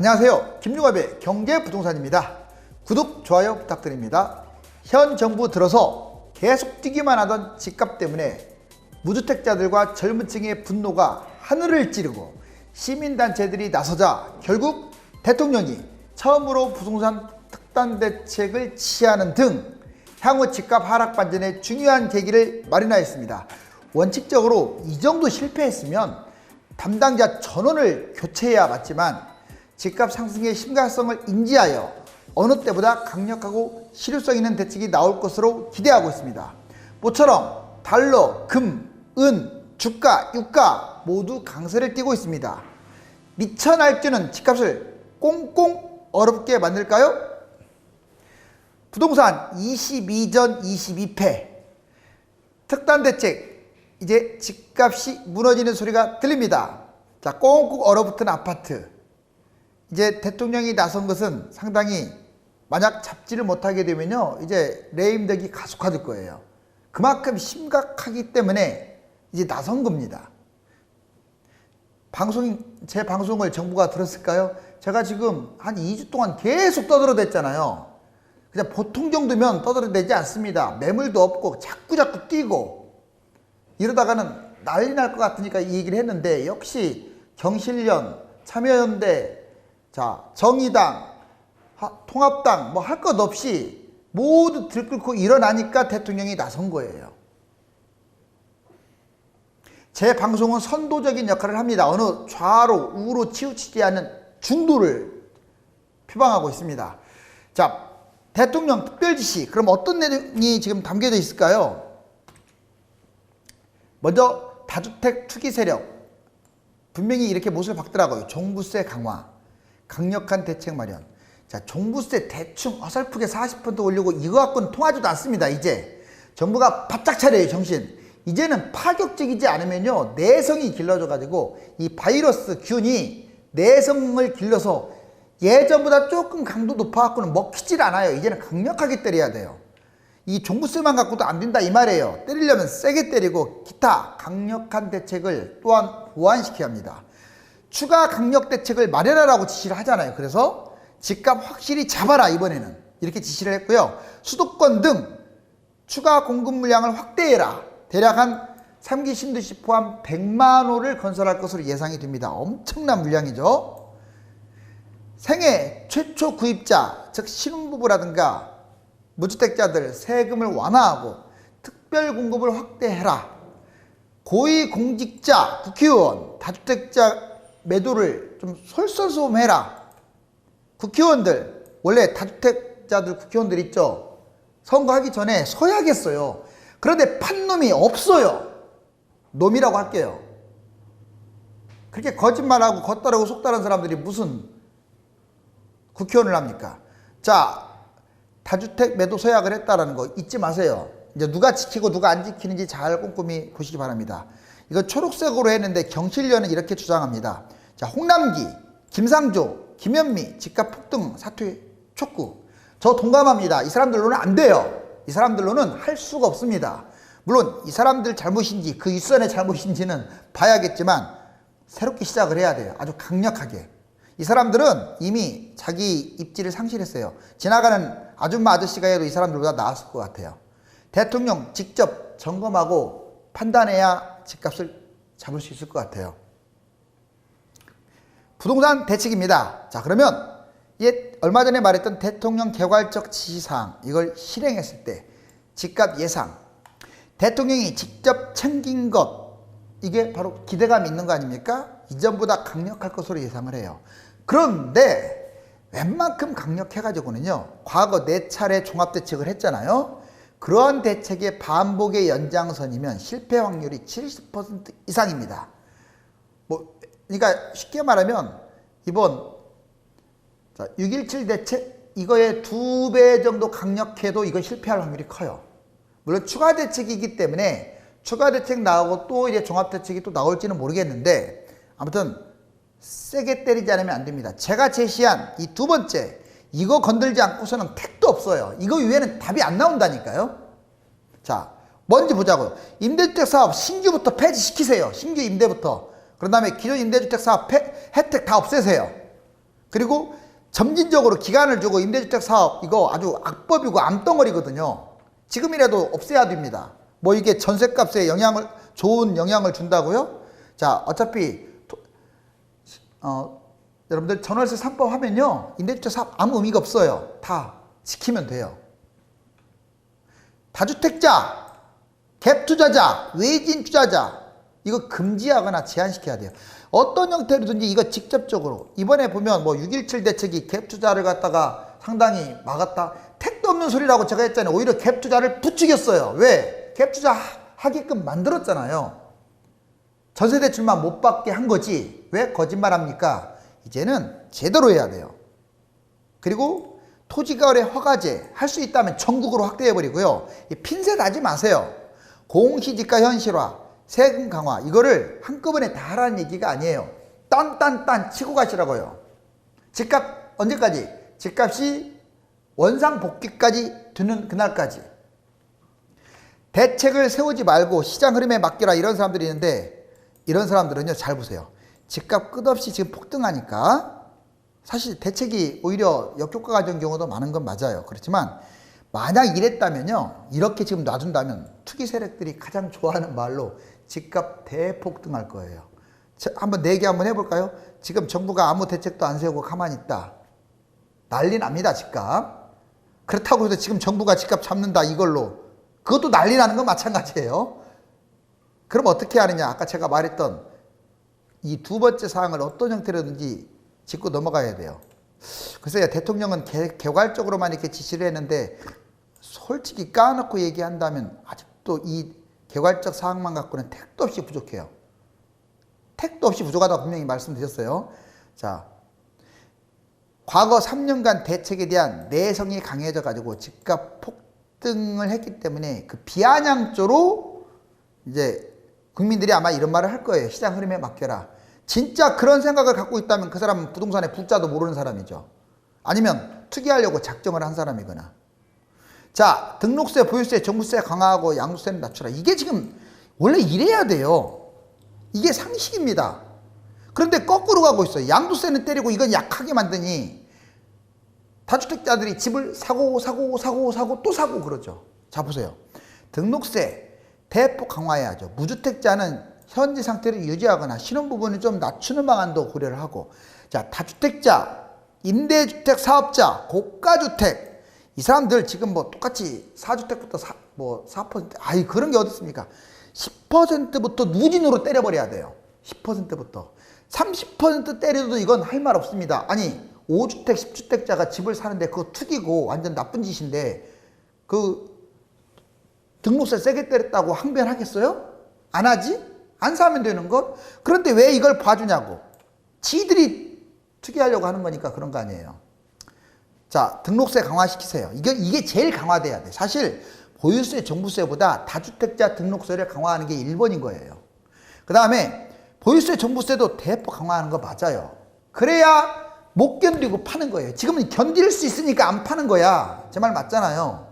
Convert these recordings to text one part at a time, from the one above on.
안녕하세요. 김용합의 경제부동산입니다. 구독, 좋아요 부탁드립니다. 현 정부 들어서 계속 뛰기만 하던 집값 때문에 무주택자들과 젊은 층의 분노가 하늘을 찌르고 시민단체들이 나서자 결국 대통령이 처음으로 부동산 특단 대책을 취하는 등 향후 집값 하락 반전의 중요한 계기를 마련하였습니다. 원칙적으로 이 정도 실패했으면 담당자 전원을 교체해야 맞지만 집값 상승의 심각성을 인지하여 어느 때보다 강력하고 실효성 있는 대책이 나올 것으로 기대하고 있습니다. 모처럼 달러, 금, 은, 주가, 유가 모두 강세를 띠고 있습니다. 미쳐 날뛰는 집값을 꽁꽁 얼어붙게 만들까요? 부동산 22전 22패 특단 대책, 이제 집값이 무너지는 소리가 들립니다. 자, 꽁꽁 얼어붙은 아파트. 이제 대통령이 나선 것은 상당히, 만약 잡지를 못하게 되면요, 이제 레임덕이 가속화될 거예요. 그만큼 심각하기 때문에 이제 나선 겁니다. 제 방송을 정부가 들었을까요? 제가 지금 한 2주 동안 계속 떠들어댔잖아요. 그냥 보통 정도면 떠들어대지 않습니다. 매물도 없고 자꾸 뛰고 이러다가는 난리 날 것 같으니까 이 얘기를 했는데, 역시 경실련, 참여연대, 자, 정의당, 통합당 뭐 할 것 없이 모두 들끓고 일어나니까 대통령이 나선 거예요. 제 방송은 선도적인 역할을 합니다. 어느 좌로 우로 치우치지 않는 중도를 표방하고 있습니다. 자, 대통령 특별지시, 그럼 어떤 내용이 지금 담겨져 있을까요? 먼저 다주택 투기 세력 분명히 이렇게 못을 박더라고요. 종부세 강화, 강력한 대책 마련. 자, 종부세 대충 어설프게 40% 올리고 이거 갖고는 통하지도 않습니다. 이제 정부가 바짝 차려요, 정신. 이제는 파격적이지 않으면요, 내성이 길러져 가지고 이 바이러스 균이 내성을 길러서 예전보다 조금 강도 높아 갖고는 먹히질 않아요. 이제는 강력하게 때려야 돼요. 이 종부세만 갖고도 안 된다 이 말이에요. 때리려면 세게 때리고 기타 강력한 대책을 또한 보완시켜야 합니다. 추가 강력 대책을 마련하라고 지시를 하잖아요. 그래서 집값 확실히 잡아라 이번에는 이렇게 지시를 했고요. 수도권 등 추가 공급 물량을 확대해라. 대략 한 3기 신도시 포함 100만 호를 건설할 것으로 예상이 됩니다. 엄청난 물량이죠. 생애 최초 구입자, 즉 신혼부부라든가 무주택자들 세금을 완화하고 특별 공급을 확대해라. 고위공직자, 국회의원, 다주택자 매도를 좀 솔선수범해라. 국회의원들, 원래 다주택자들 국회의원들 있죠. 선거하기 전에 서야겠어요. 그런데 판 놈이 없어요. 놈이라고 할게요. 그렇게 거짓말하고 겉다르고 속다른 사람들이 무슨 국회의원을 합니까? 자, 다주택 매도 서약을 했다라는 거 잊지 마세요. 이제 누가 지키고 누가 안 지키는지 잘 꼼꼼히 보시기 바랍니다. 이거 초록색으로 했는데 경실련은 이렇게 주장합니다. 자, 홍남기, 김상조, 김현미 집값 폭등 사퇴 촉구. 저 동감합니다. 이 사람들로는 안 돼요. 이 사람들로는 할 수가 없습니다. 물론 이 사람들 잘못인지 그 윗선의 잘못인지는 봐야겠지만 새롭게 시작을 해야 돼요. 아주 강력하게. 이 사람들은 이미 자기 입지를 상실했어요. 지나가는 아줌마 아저씨가 해도 이 사람들보다 나았을 것 같아요. 대통령 직접 점검하고 판단해야 집값을 잡을 수 있을 것 같아요. 부동산 대책입니다. 자, 그러면 얼마 전에 말했던 대통령 개괄적 지시사항, 이걸 실행했을 때 집값 예상, 대통령이 직접 챙긴 것, 이게 바로 기대감 있는 거 아닙니까? 이전보다 강력할 것으로 예상을 해요. 그런데 웬만큼 강력해가지고는요, 과거 4차례 종합대책을 했잖아요. 그러한 대책의 반복의 연장선이면 실패 확률이 70% 이상입니다. 그러니까 쉽게 말하면 이번 6.17 대책, 이거의 2배 정도 강력해도 이거 실패할 확률이 커요. 물론 추가 대책이기 때문에 추가 대책 나오고 또 이제 종합 대책이 또 나올지는 모르겠는데, 아무튼 세게 때리지 않으면 안 됩니다. 제가 제시한 이 두 번째, 이거 건들지 않고서는 택도 없어요. 이거 이외에는 답이 안 나온다니까요. 자, 뭔지 보자고요. 임대주택 사업 신규부터 폐지시키세요. 신규 임대부터. 그런 다음에 기존 임대주택 사업 혜택 다 없애세요. 그리고 점진적으로 기간을 주고 임대주택 사업 이거 아주 악법이고 암덩어리거든요. 지금이라도 없애야 됩니다. 뭐 이게 전셋값에 좋은 영향을 준다고요? 자, 어차피 여러분들 전월세 3법 하면요, 임대주택 사업 아무 의미가 없어요. 다 지키면 돼요. 다주택자, 갭 투자자, 외진 투자자 이거 금지하거나 제한시켜야 돼요. 어떤 형태로든지 이거 직접적으로. 이번에 보면 뭐 6.17 대책이 갭 투자를 갖다가 상당히 막았다. 택도 없는 소리라고 제가 했잖아요. 오히려 갭 투자를 부추겼어요. 왜? 갭 투자 하게끔 만들었잖아요. 전세 대출만 못 받게 한 거지. 왜 거짓말합니까? 이제는 제대로 해야 돼요. 그리고 토지거래 허가제 할 수 있다면 전국으로 확대해버리고요. 핀셋 하지 마세요. 공시지가 현실화, 세금 강화 이거를 한꺼번에 다 하라는 얘기가 아니에요. 딴 치고 가시라고요. 집값 언제까지? 집값이 원상복귀까지 되는 그날까지. 대책을 세우지 말고 시장 흐름에 맡기라 이런 사람들이 있는데, 이런 사람들은요, 잘 보세요. 집값 끝없이 지금 폭등하니까 사실 대책이 오히려 역효과가 된 경우도 많은 건 맞아요. 그렇지만 만약 이랬다면요, 이렇게 지금 놔둔다면 투기 세력들이 가장 좋아하는 말로 집값 대폭등할 거예요. 한번 내기 한번 해볼까요? 지금 정부가 아무 대책도 안 세우고 가만히 있다. 난리 납니다, 집값. 그렇다고 해서 지금 정부가 집값 잡는다 이걸로 그것도 난리 나는 건 마찬가지예요. 그럼 어떻게 하느냐? 아까 제가 말했던 이 두 번째 사항을 어떤 형태로든지 짚고 넘어가야 돼요. 글쎄요, 대통령은 개괄적으로만 이렇게 지시를 했는데 솔직히 까놓고 얘기한다면 아직도 이 개괄적 사항만 갖고는 택도 없이 부족해요. 택도 없이 부족하다고 분명히 말씀드렸어요. 자, 과거 3년간 대책에 대한 내성이 강해져 가지고 집값 폭등을 했기 때문에 그 비아냥조로 이제 국민들이 아마 이런 말을 할 거예요. 시장 흐름에 맡겨라. 진짜 그런 생각을 갖고 있다면 그 사람은 부동산의 부자도 모르는 사람이죠. 아니면 투기하려고 작정을 한 사람이거나. 자, 등록세, 보유세, 종부세 강화하고 양도세는 낮추라. 이게 지금 원래 이래야 돼요. 이게 상식입니다. 그런데 거꾸로 가고 있어요. 양도세는 때리고 이건 약하게 만드니 다주택자들이 집을 사고 또 사고 그러죠. 자, 보세요. 등록세 대폭 강화해야죠. 무주택자는 현재 상태를 유지하거나 신혼부부는 좀 낮추는 방안도 고려를 하고, 자, 다주택자, 임대주택 사업자, 고가주택 이 사람들 지금 뭐 똑같이 4주택부터 4%, 아이 그런 게 어디 있습니까? 10%부터 누진으로 때려버려야 돼요. 10%부터 30% 때려도 이건 할 말 없습니다. 아니 5주택 10주택자가 집을 사는데 그거 투기고 완전 나쁜 짓인데 그 등록세 세게 때렸다고 항변하겠어요? 안 하지? 안 사면 되는 것? 그런데 왜 이걸 봐주냐고. 지들이 투기하려고 하는 거니까 그런 거 아니에요. 자, 등록세 강화시키세요. 이게 제일 강화돼야 돼. 사실 보유세, 종부세보다 다주택자 등록세를 강화하는 게 1번인 거예요. 그 다음에 보유세, 종부세도 대폭 강화하는 거 맞아요. 그래야 못 견디고 파는 거예요. 지금은 견딜 수 있으니까 안 파는 거야. 제 말 맞잖아요.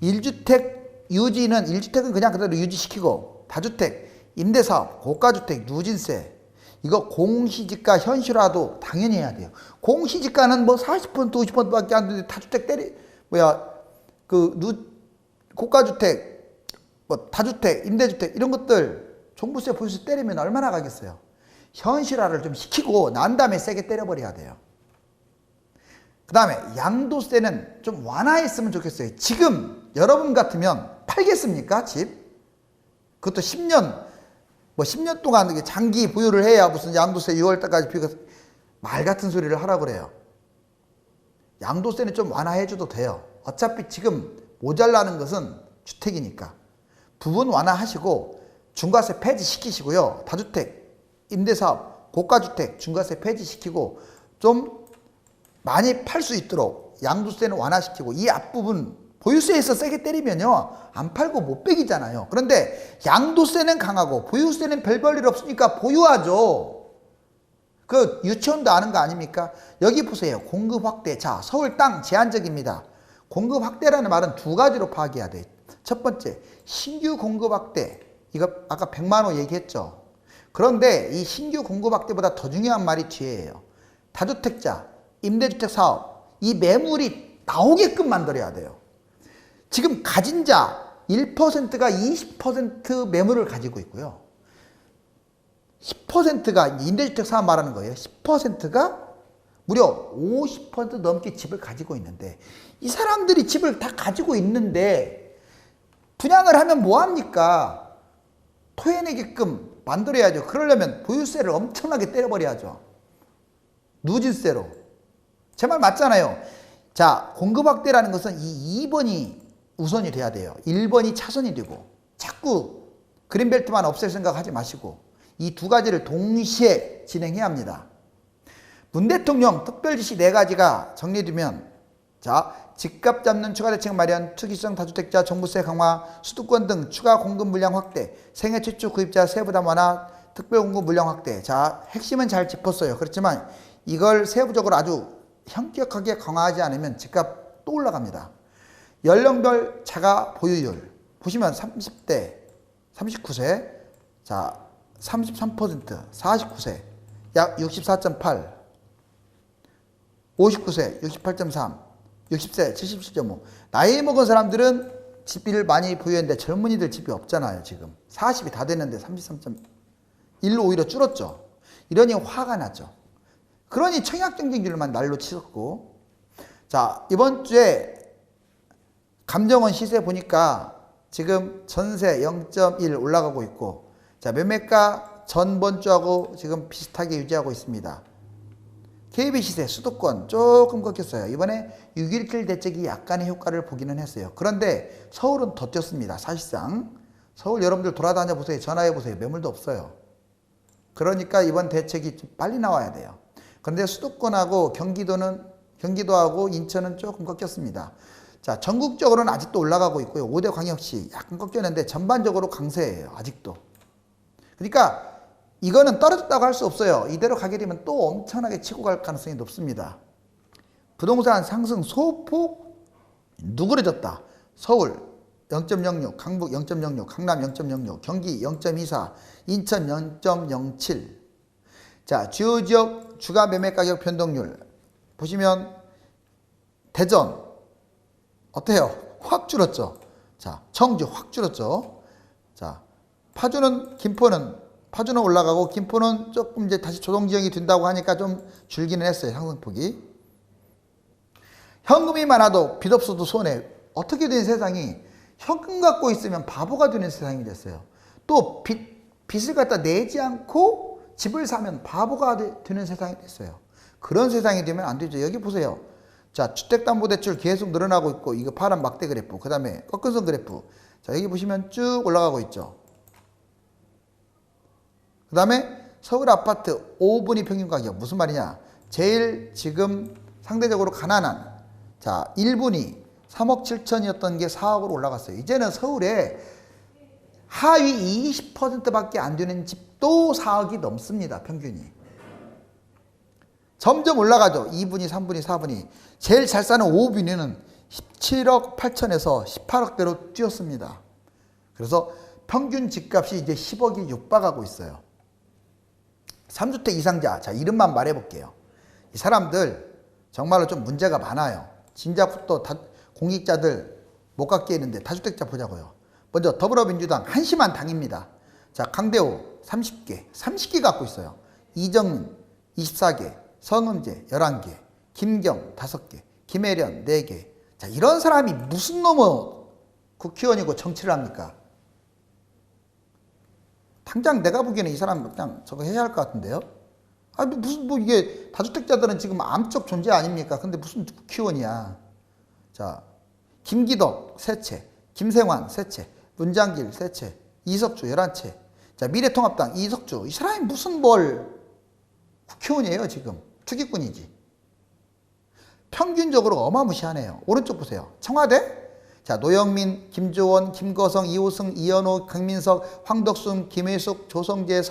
1주택 유지는 1주택은 그냥 그대로 유지시키고 다주택, 임대사업, 고가주택, 누진세 이거 공시지가 현실화도 당연히 해야 돼요. 공시지가는 뭐 40% 50%밖에 안 되는데 다주택 고가주택, 뭐 다주택, 임대주택 이런 것들 종부세, 보유세 때리면 얼마나 가겠어요. 현실화를 좀 시키고 난 다음에 세게 때려버려야 돼요. 그 다음에 양도세는 좀 완화했으면 좋겠어요. 지금 여러분 같으면 팔겠습니까? 집? 그것도 10년 동안 장기 보유를 해야 무슨 양도세 6월 달까지 말 같은 소리를 하라고 그래요. 양도세는 좀 완화해줘도 돼요. 어차피 지금 모자라는 것은 주택이니까. 부분 완화하시고 중과세 폐지시키시고요. 다주택, 임대사업, 고가주택 중과세 폐지시키고 좀 많이 팔 수 있도록 양도세는 완화시키고 이 앞부분 보유세에서 세게 때리면요 안 팔고 못 빼기잖아요. 그런데 양도세는 강하고 보유세는 별 볼 일 없으니까 보유하죠. 그 유치원도 아는 거 아닙니까? 여기 보세요. 공급 확대. 자, 서울 땅 제한적입니다. 공급 확대라는 말은 두 가지로 파악해야 돼. 첫 번째, 신규 공급 확대. 이거 아까 100만 호 얘기했죠. 그런데 이 신규 공급 확대보다 더 중요한 말이 뒤에예요. 다주택자, 임대주택 사업, 이 매물이 나오게끔 만들어야 돼요. 지금 가진 자 1%가 20% 매물을 가지고 있고요. 10%가 임대주택 사업 말하는 거예요. 10%가 무려 50% 넘게 집을 가지고 있는데, 이 사람들이 집을 다 가지고 있는데 분양을 하면 뭐합니까? 토해내게끔 만들어야죠. 그러려면 보유세를 엄청나게 때려버려야죠. 누진세로. 제 말 맞잖아요. 자, 공급 확대라는 것은 이 2번이 우선이 돼야 돼요. 1번이 차선이 되고, 자꾸 그린벨트만 없앨 생각하지 마시고 이 두 가지를 동시에 진행해야 합니다. 문 대통령 특별지시 4가지가 정리되면, 자, 집값 잡는 추가 대책 마련, 투기성 다주택자 종부세 강화, 수도권 등 추가 공급 물량 확대, 생애 최초 구입자 세부담 완화, 특별 공급 물량 확대. 자, 핵심은 잘 짚었어요. 그렇지만 이걸 세부적으로 아주 현격하게 강화하지 않으면 집값 또 올라갑니다. 연령별 자가 보유율 보시면 30대 39세, 자 33%, 49세 약 64.8, 59세 68.3, 60세 77.5. 나이 먹은 사람들은 집을 많이 보유했는데 젊은이들 집이 없잖아요. 지금 40이 다 됐는데 33.1로 오히려 줄었죠. 이러니 화가 나죠. 그러니 청약정쟁률만 날로 치솟고. 자, 이번 주에 감정원 시세 보니까 지금 전세 0.1 올라가고 있고, 자, 매매가 전번 주하고 지금 비슷하게 유지하고 있습니다. KB 시세 수도권 조금 꺾였어요. 이번에 6.17 대책이 약간의 효과를 보기는 했어요. 그런데 서울은 더 뛰었습니다. 사실상 서울 여러분들 돌아다녀 보세요. 전화해 보세요. 매물도 없어요. 그러니까 이번 대책이 좀 빨리 나와야 돼요. 그런데 수도권하고 경기도하고 인천은 조금 꺾였습니다. 자, 전국적으로는 아직도 올라가고 있고요. 5대 광역시 약간 꺾였는데 전반적으로 강세예요. 아직도. 그러니까 이거는 떨어졌다고 할 수 없어요. 이대로 가게 되면 또 엄청나게 치고 갈 가능성이 높습니다. 부동산 상승 소폭 누그러졌다. 서울 0.06, 강북 0.06, 강남 0.06, 경기 0.24, 인천 0.07. 자, 주요 지역 주가 매매 가격 변동률 보시면 대전 어때요? 확 줄었죠. 자, 청주 확 줄었죠. 자, 파주는 올라가고 김포는 조금 이제 다시 조정지형이 된다고 하니까 좀 줄기는 했어요. 상승폭이. 현금이 많아도 빚 없어도 손해. 어떻게 된 세상이 현금 갖고 있으면 바보가 되는 세상이 됐어요. 또 빚을 갖다 내지 않고 집을 사면 바보가 되는 세상이 됐어요. 그런 세상이 되면 안 되죠. 여기 보세요. 자, 주택담보대출 계속 늘어나고 있고, 이거 파란 막대 그래프, 그 다음에 꺾은선 그래프. 자, 여기 보시면 쭉 올라가고 있죠. 그 다음에 서울 아파트 5분위 평균 가격 무슨 말이냐? 제일 지금 상대적으로 가난한, 자, 1분위 3억 7천이었던 게 4억으로 올라갔어요. 이제는 서울에 하위 20%밖에 안 되는 집도 4억이 넘습니다. 평균이. 점점 올라가죠. 2분위, 3분위, 4분위. 제일 잘 사는 5분위는 17억 8천에서 18억대로 뛰었습니다. 그래서 평균 집값이 이제 10억이 육박하고 있어요. 3주택 이상자, 자, 이름만 말해볼게요. 이 사람들 정말로 좀 문제가 많아요. 진작부터 공익자들 못 갖게 했는데 다주택자 보자고요. 먼저 더불어민주당 한심한 당입니다. 자, 강대호 30개 갖고 있어요. 이정은 24개, 성음재 11개, 김경 5개, 김혜련 4개. 자, 이런 사람이 무슨 놈의 국회의원이고 정치를 합니까? 당장 내가 보기에는 이 사람 그냥 저거 해야 할 것 같은데요? 아니, 무슨, 이게 다주택자들은 지금 암적 존재 아닙니까? 근데 무슨 국회의원이야. 자, 김기덕 3채, 김생환 3채, 문장길 3채, 이석주 11채. 자, 미래통합당 이석주. 이 사람이 무슨 국회의원이에요, 지금. 투기꾼이지. 평균적으로 어마무시하네요. 오른쪽 보세요. 청와대? 자, 노영민, 김조원, 김거성, 이호승, 이현호, 강민석, 황덕순, 김혜숙, 조성재,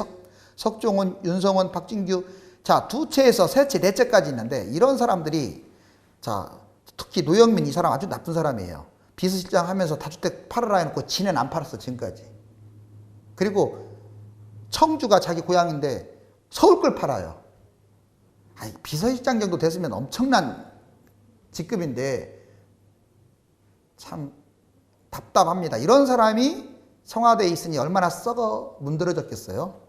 석종훈, 윤성원, 박진규. 자, 2채에서 3채, 4채까지 있는데 이런 사람들이, 자, 특히 노영민 이 사람 아주 나쁜 사람이에요. 비서실장 하면서 다주택 팔아라 해놓고 지는 안 팔았어, 지금까지. 그리고 청주가 자기 고향인데 서울 걸 팔아요. 비서실장 정도 됐으면 엄청난 직급인데 참 답답합니다. 이런 사람이 청와대에 있으니 얼마나 썩어 문드러졌겠어요.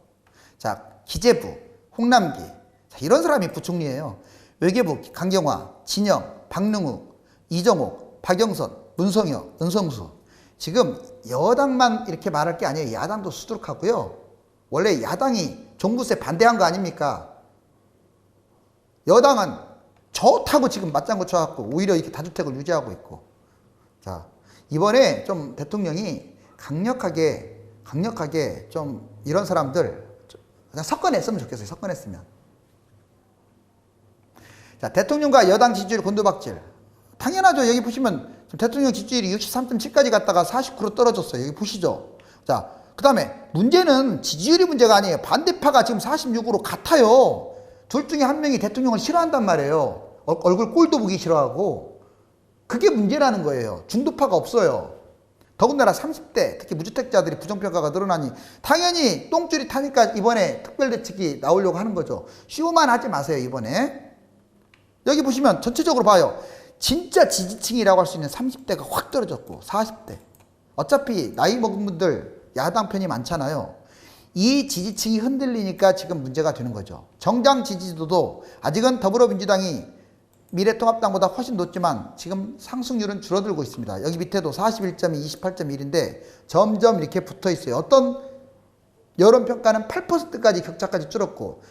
자, 기재부 홍남기, 자, 이런 사람이 부총리예요. 외교부 강경화, 진영, 박능우, 이정옥, 박영선, 문성혁, 은성수. 지금 여당만 이렇게 말할 게 아니에요. 야당도 수두룩하고요. 원래 야당이 종부세 반대한 거 아닙니까? 여당은 좋다고 지금 맞장구 쳐갖고 오히려 이렇게 다주택을 유지하고 있고. 자, 이번에 좀 대통령이 강력하게 좀 이런 사람들 그냥 섞어냈으면 좋겠어요. 섞어냈으면. 자, 대통령과 여당 지지율 곤두박질. 당연하죠. 여기 보시면 지금 대통령 지지율이 63.7까지 갔다가 49% 떨어졌어요. 여기 보시죠. 자, 그 다음에 문제는 지지율이 문제가 아니에요. 반대파가 지금 46으로 같아요. 둘 중에 한 명이 대통령을 싫어한단 말이에요. 얼굴 꼴도 보기 싫어하고. 그게 문제라는 거예요. 중도파가 없어요. 더군다나 30대 특히 무주택자들이 부정평가가 늘어나니 당연히 똥줄이 타니까 이번에 특별대책이 나오려고 하는 거죠. 쇼만 하지 마세요. 이번에 여기 보시면 전체적으로 봐요. 진짜 지지층이라고 할 수 있는 30대가 확 떨어졌고 40대 어차피 나이 먹은 분들 야당 편이 많잖아요. 이 지지층이 흔들리니까 지금 문제가 되는 거죠. 정당 지지도도 아직은 더불어민주당이 미래통합당보다 훨씬 높지만 지금 상승률은 줄어들고 있습니다. 여기 밑에도 41.2, 28.1인데 점점 이렇게 붙어 있어요. 어떤 여론평가는 8%까지 격차까지 줄었고.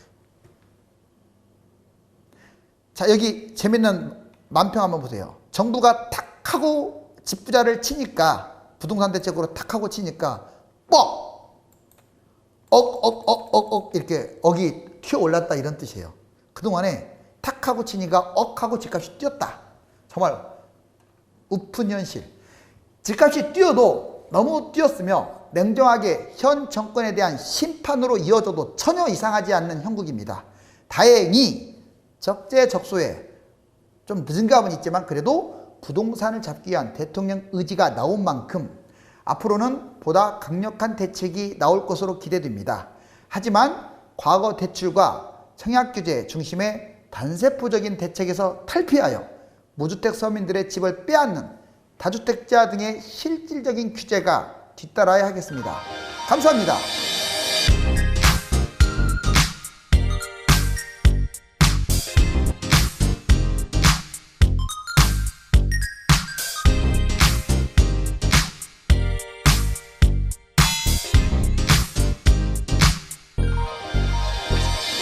자, 여기 재밌는 만평 한번 보세요. 정부가 탁 하고 집부자를 치니까 부동산 대책으로 탁 하고 치니까 이렇게 억이 튀어 올랐다 이런 뜻이에요. 그동안에 탁 하고 치니까 억 하고 집값이 뛰었다. 정말 우픈 현실. 집값이 뛰어도 너무 뛰었으며 냉정하게 현 정권에 대한 심판으로 이어져도 전혀 이상하지 않는 형국입니다. 다행히 적재적소에 좀 늦은 감은 있지만 그래도 부동산을 잡기 위한 대통령 의지가 나온 만큼 앞으로는 보다 강력한 대책이 나올 것으로 기대됩니다. 하지만 과거 대출과 청약규제 중심의 단세포적인 대책에서 탈피하여 무주택 서민들의 집을 빼앗는 다주택자 등의 실질적인 규제가 뒤따라야 하겠습니다. 감사합니다.